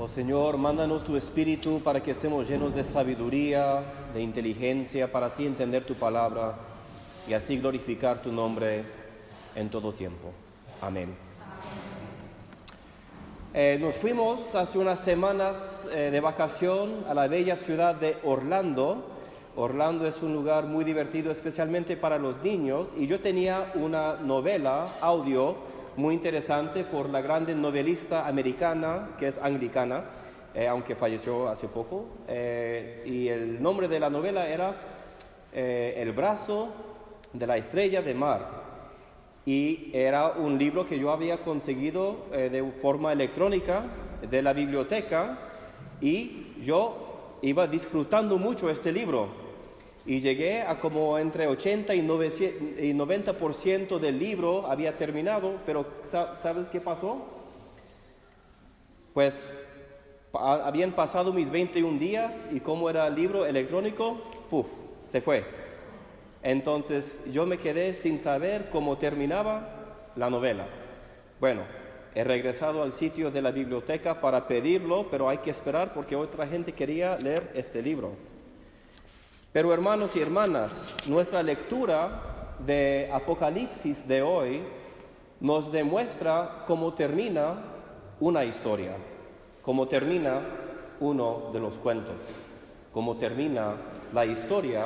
Oh Señor, mándanos tu Espíritu para que estemos llenos de sabiduría, de inteligencia, para así entender tu palabra y así glorificar tu nombre en todo tiempo. Amén. Nos fuimos hace unas semanas de vacación a la bella ciudad de Orlando. Orlando es un lugar muy divertido, especialmente para los niños, y yo tenía una novela audio muy interesante por la grande novelista americana, que es anglicana, aunque falleció hace poco, y el nombre de la novela era El brazo de la estrella de mar. Y era un libro que yo había conseguido de forma electrónica de la biblioteca, y yo iba disfrutando mucho este libro. Y llegué a como entre 80 y 90% del libro había terminado, pero ¿sabes qué pasó? Pues habían pasado mis 21 días y como era el libro electrónico, se fue. Entonces yo me quedé sin saber cómo terminaba la novela. Bueno, he regresado al sitio de la biblioteca para pedirlo, pero hay que esperar porque otra gente quería leer este libro. Pero hermanos y hermanas, nuestra lectura de Apocalipsis de hoy nos demuestra cómo termina una historia, cómo termina uno de los cuentos, cómo termina la historia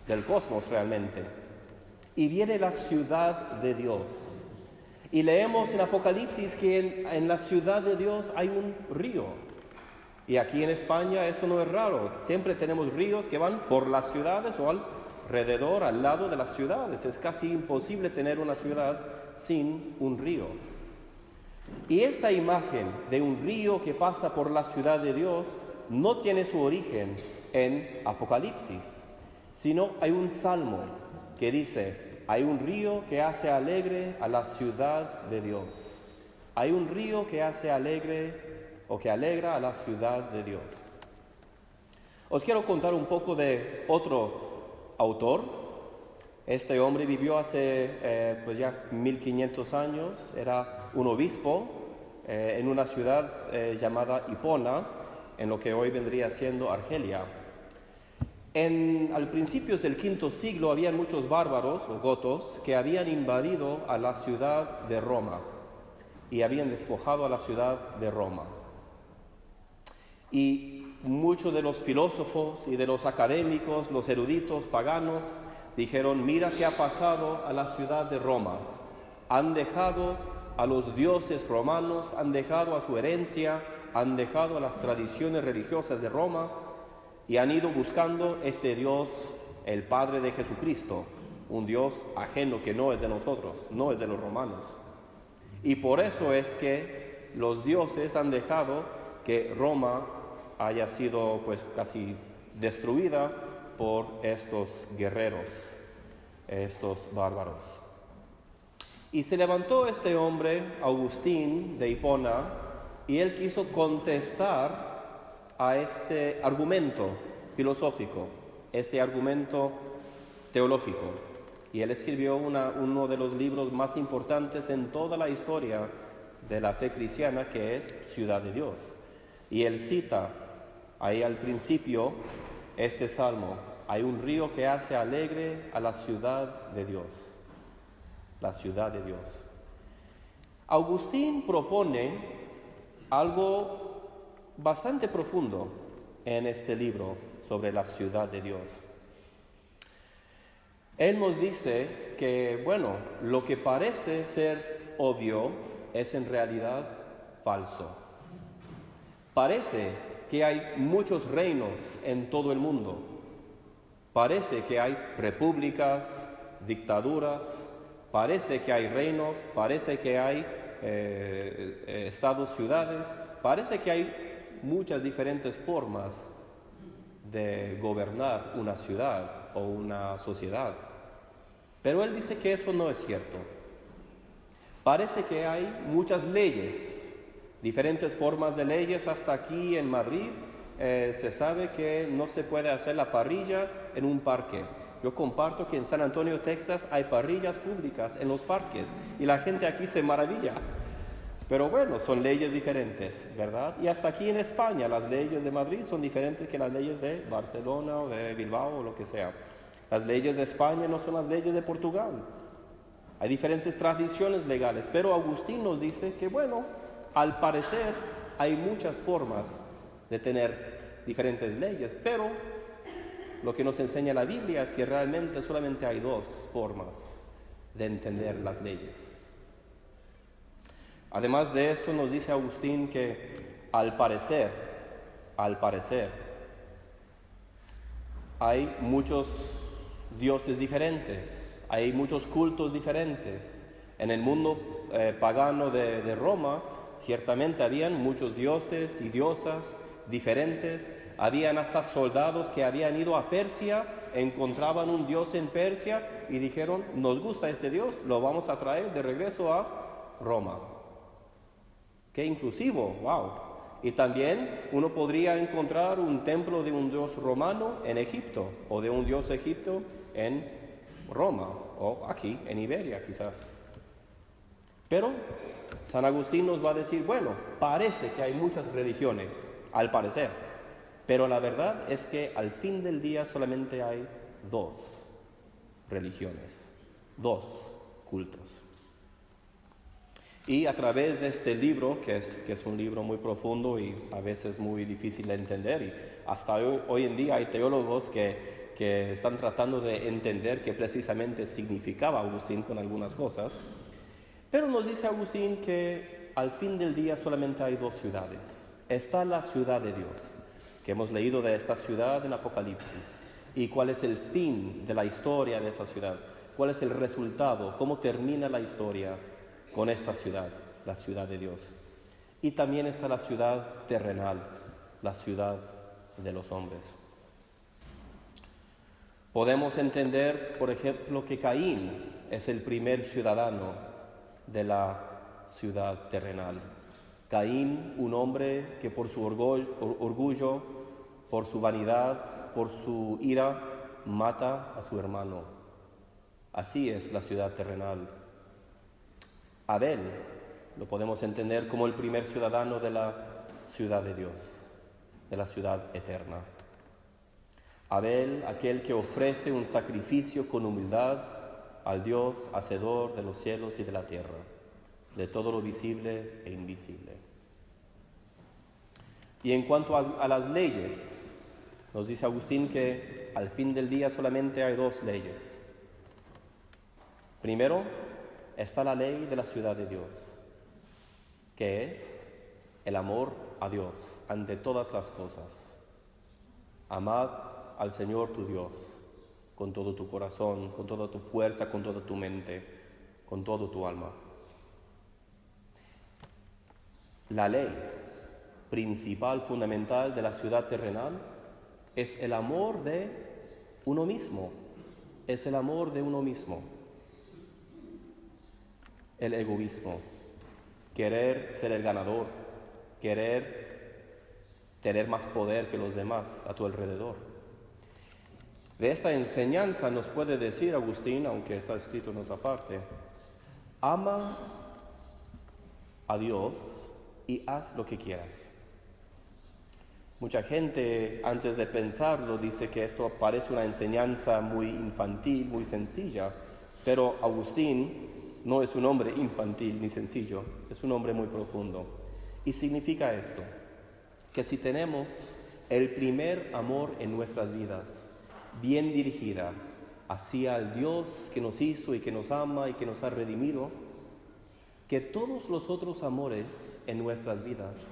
del cosmos realmente. Y viene la ciudad de Dios. Y leemos en Apocalipsis que en la ciudad de Dios hay un río. Y aquí en España eso no es raro. Siempre tenemos ríos que van por las ciudades o alrededor, al lado de las ciudades. Es casi imposible tener una ciudad sin un río. Y esta imagen de un río que pasa por la ciudad de Dios no tiene su origen en Apocalipsis, sino hay un salmo que dice: hay un río que hace alegre a la ciudad de Dios. Hay un río que hace alegre o que alegra a la ciudad de Dios. Os quiero contar un poco de otro autor. Este hombre vivió hace pues ya 1500 años, era un obispo en una ciudad llamada Hipona, en lo que hoy vendría siendo Argelia. Al principio del V siglo había muchos bárbaros o gotos que habían invadido a la ciudad de Roma y habían despojado a la ciudad de Roma. Y muchos de los filósofos y de los académicos, los eruditos paganos, dijeron: mira qué ha pasado a la ciudad de Roma. Han dejado a los dioses romanos, han dejado a su herencia, han dejado a las tradiciones religiosas de Roma y han ido buscando este Dios, el Padre de Jesucristo, un Dios ajeno que no es de nosotros, no es de los romanos. Y por eso es que los dioses han dejado que Roma haya sido pues casi destruida por estos guerreros, estos bárbaros. Y se levantó este hombre, Agustín de Hipona, y él quiso contestar a este argumento filosófico, este argumento teológico. Y él escribió uno de los libros más importantes en toda la historia de la fe cristiana, que es Ciudad de Dios. Y él cita ahí al principio este salmo: hay un río que hace alegre a la ciudad de Dios. La ciudad de Dios. Agustín propone algo bastante profundo en este libro sobre la ciudad de Dios. Él nos dice que, bueno, lo que parece ser obvio es en realidad falso. Parece que hay muchos reinos en todo el mundo. Parece que hay repúblicas, dictaduras, parece que hay reinos, parece que hay estados, ciudades, parece que hay muchas diferentes formas de gobernar una ciudad o una sociedad. Pero él dice que eso no es cierto. Parece que hay muchas leyes, diferentes formas de leyes. Hasta aquí en Madrid se sabe que no se puede hacer la parrilla en un parque. Yo comparto que en San Antonio, Texas, hay parrillas públicas en los parques y la gente aquí se maravilla. Pero bueno, son leyes diferentes, ¿verdad? Y hasta aquí en España, las leyes de Madrid son diferentes que las leyes de Barcelona o de Bilbao o lo que sea. Las leyes de España no son las leyes de Portugal. Hay diferentes tradiciones legales, pero Agustín nos dice que, bueno, al parecer hay muchas formas de tener diferentes leyes, pero lo que nos enseña la Biblia es que realmente solamente hay dos formas de entender las leyes. Además de esto, nos dice Agustín que al parecer, hay muchos dioses diferentes, hay muchos cultos diferentes. En el mundo pagano de Roma, ciertamente habían muchos dioses y diosas diferentes. Habían hasta soldados que habían ido a Persia, encontraban un dios en Persia y dijeron, nos gusta este dios, lo vamos a traer de regreso a Roma. ¡Qué inclusivo! ¡Wow! Y también uno podría encontrar un templo de un dios romano en Egipto, o de un dios egipcio en Roma, o aquí en Iberia quizás. Pero San Agustín nos va a decir, bueno, parece que hay muchas religiones, al parecer, pero la verdad es que al fin del día solamente hay dos religiones, dos cultos. Y a través de este libro, que es un libro muy profundo y a veces muy difícil de entender, y hasta hoy en día hay teólogos que están tratando de entender qué precisamente significaba Agustín con algunas cosas, pero nos dice Agustín que al fin del día solamente hay dos ciudades. Está la ciudad de Dios, que hemos leído de esta ciudad en Apocalipsis, y cuál es el fin de la historia de esa ciudad, cuál es el resultado, cómo termina la historia con esta ciudad, la ciudad de Dios. Y también está la ciudad terrenal, la ciudad de los hombres. Podemos entender, por ejemplo, que Caín es el primer ciudadano de la ciudad terrenal. Caín, un hombre que por su orgullo, por su vanidad, por su ira, mata a su hermano. Así es la ciudad terrenal. Abel lo podemos entender como el primer ciudadano de la ciudad de Dios, de la ciudad eterna. Abel, aquel que ofrece un sacrificio con humildad al Dios hacedor de los cielos y de la tierra, de todo lo visible e invisible. Y en cuanto a las leyes, nos dice Agustín que al fin del día solamente hay dos leyes. Primero, está la ley de la ciudad de Dios, que es el amor a Dios ante todas las cosas. Amad al Señor tu Dios con todo tu corazón, con toda tu fuerza, con toda tu mente, con todo tu alma. La ley principal, fundamental de la ciudad terrenal es el amor de uno mismo, es el amor de uno mismo. El egoísmo, querer ser el ganador, querer tener más poder que los demás a tu alrededor. De esta enseñanza nos puede decir Agustín, aunque está escrito en otra parte, ama a Dios y haz lo que quieras. Mucha gente, antes de pensarlo, dice que esto parece una enseñanza muy infantil, muy sencilla, pero Agustín no es un hombre infantil ni sencillo, es un hombre muy profundo. Y significa esto, que si tenemos el primer amor en nuestras vidas, bien dirigida hacia el Dios que nos hizo y que nos ama y que nos ha redimido, que todos los otros amores en nuestras vidas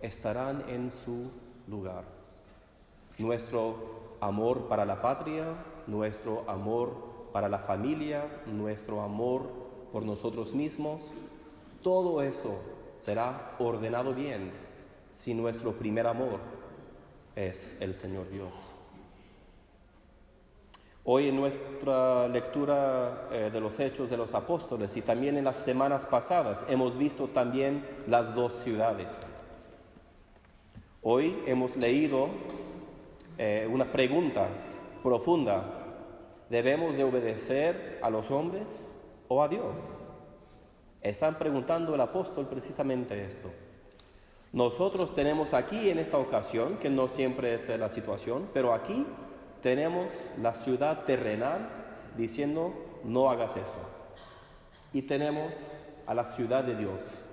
estarán en su lugar. Nuestro amor para la patria, nuestro amor para la familia, nuestro amor por nosotros mismos, todo eso será ordenado bien si nuestro primer amor es el Señor Dios. Hoy en nuestra lectura de los Hechos de los Apóstoles y también en las semanas pasadas hemos visto también las dos ciudades. Hoy hemos leído una pregunta profunda: ¿debemos de obedecer a los hombres o a Dios? Están preguntando el apóstol precisamente esto. Nosotros tenemos aquí en esta ocasión, que no siempre es la situación, pero aquí tenemos la ciudad terrenal diciendo no hagas eso. Y tenemos a la ciudad de Dios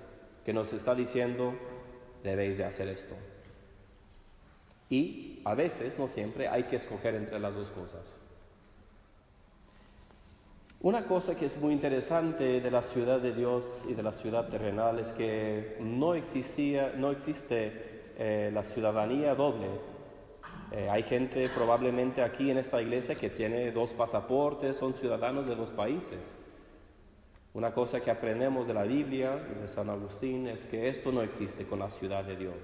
que nos está diciendo debéis de hacer esto. Y a veces, no siempre, hay que escoger entre las dos cosas. Una cosa que es muy interesante de la ciudad de Dios y de la ciudad terrenal es que no existe la ciudadanía doble. Hay gente probablemente aquí en esta iglesia que tiene 2 pasaportes, son ciudadanos de 2 países. Una cosa que aprendemos de la Biblia, de San Agustín, es que esto no existe con la ciudad de Dios.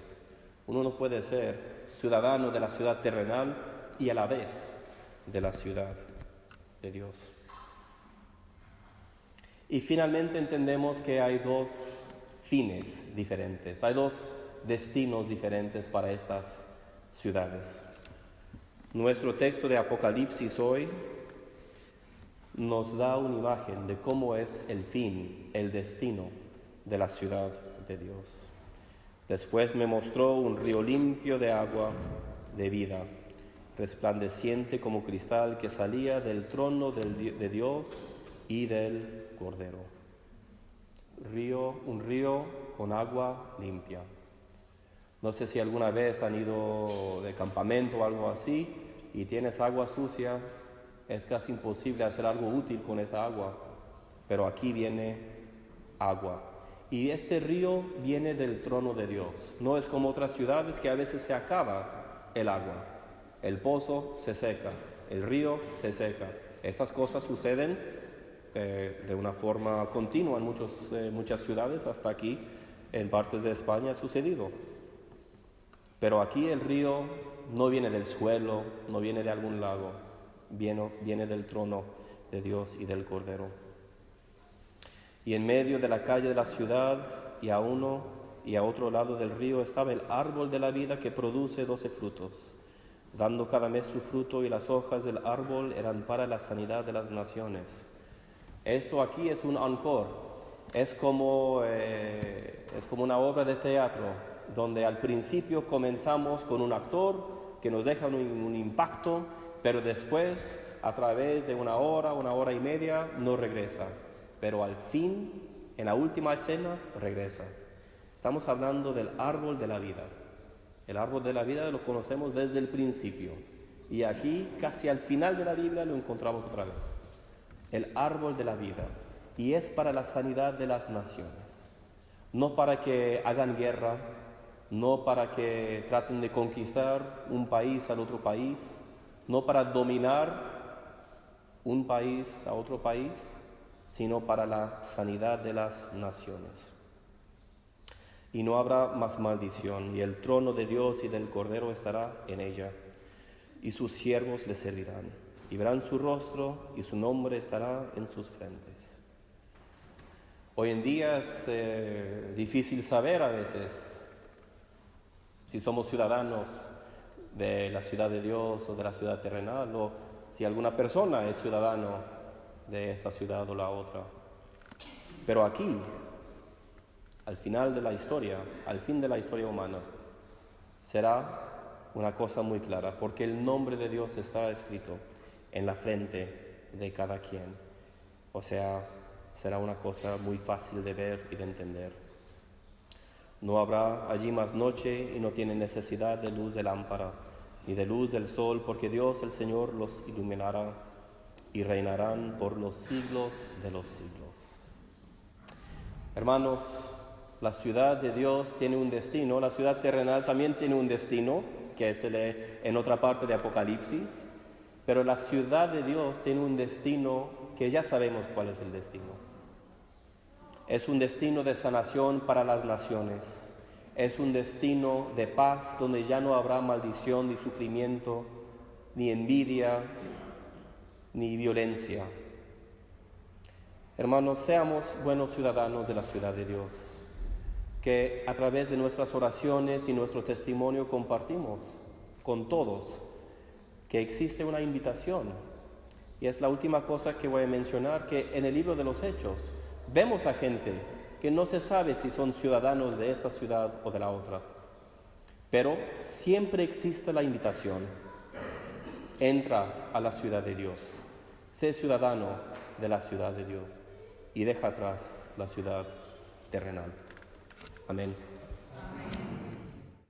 Uno no puede ser ciudadano de la ciudad terrenal y a la vez de la ciudad de Dios. Y finalmente entendemos que hay 2 fines diferentes, hay 2 destinos diferentes para estas ciudades. Nuestro texto de Apocalipsis hoy nos da una imagen de cómo es el fin, el destino de la ciudad de Dios. Después me mostró un río limpio de agua de vida, resplandeciente como cristal, que salía del trono de Dios y del Cordero. Un río con agua limpia. No sé si alguna vez han ido de campamento o algo así y tienes agua sucia, es casi imposible hacer algo útil con esa agua, pero aquí viene agua. Y este río viene del trono de Dios. No es como otras ciudades que a veces se acaba el agua. El pozo se seca, el río se seca. Estas cosas suceden de una forma continua en muchas ciudades, hasta aquí en partes de España ha sucedido. Pero aquí el río no viene del suelo, no viene de algún lago, viene del trono de Dios y del Cordero. Y en medio de la calle de la ciudad, y a uno y a otro lado del río, estaba el árbol de la vida que produce 12 frutos, dando cada mes su fruto, y las hojas del árbol eran para la sanidad de las naciones. Esto aquí es un encore, es como una obra de teatro, donde al principio comenzamos con un actor que nos deja un impacto, pero después, a través de una hora y media, no regresa. Pero al fin, en la última escena, regresa. Estamos hablando del árbol de la vida. El árbol de la vida lo conocemos desde el principio. Y aquí, casi al final de la Biblia, lo encontramos otra vez. El árbol de la vida. Y es para la sanidad de las naciones. No para que hagan guerra, no para que traten de conquistar un país al otro país, no para dominar un país a otro país, sino para la sanidad de las naciones. Y no habrá más maldición, y el trono de Dios y del Cordero estará en ella, y sus siervos le servirán, y verán su rostro, y su nombre estará en sus frentes. Hoy en día es difícil saber a veces si somos ciudadanos de la ciudad de Dios o de la ciudad terrenal, o si alguna persona es ciudadano de esta ciudad o la otra. Pero aquí, al final de la historia, al fin de la historia humana, será una cosa muy clara, porque el nombre de Dios estará escrito en la frente de cada quien. O sea, será una cosa muy fácil de ver y de entender. No habrá allí más noche, y no tienen necesidad de luz de lámpara ni de luz del sol, porque Dios el Señor los iluminará, y reinarán por los siglos de los siglos. Hermanos, la ciudad de Dios tiene un destino, la ciudad terrenal también tiene un destino, que se lee en otra parte de Apocalipsis, pero la ciudad de Dios tiene un destino que ya sabemos cuál es el destino. Es un destino de sanación para las naciones, es un destino de paz donde ya no habrá maldición, ni sufrimiento, ni envidia, ni violencia. Hermanos, seamos buenos ciudadanos de la ciudad de Dios, que a través de nuestras oraciones y nuestro testimonio compartimos con todos que existe una invitación. Y es la última cosa que voy a mencionar, que en el libro de los Hechos vemos a gente que no se sabe si son ciudadanos de esta ciudad o de la otra. Pero siempre existe la invitación: entra a la ciudad de Dios, sé ciudadano de la ciudad de Dios y deja atrás la ciudad terrenal. Amén. Amén.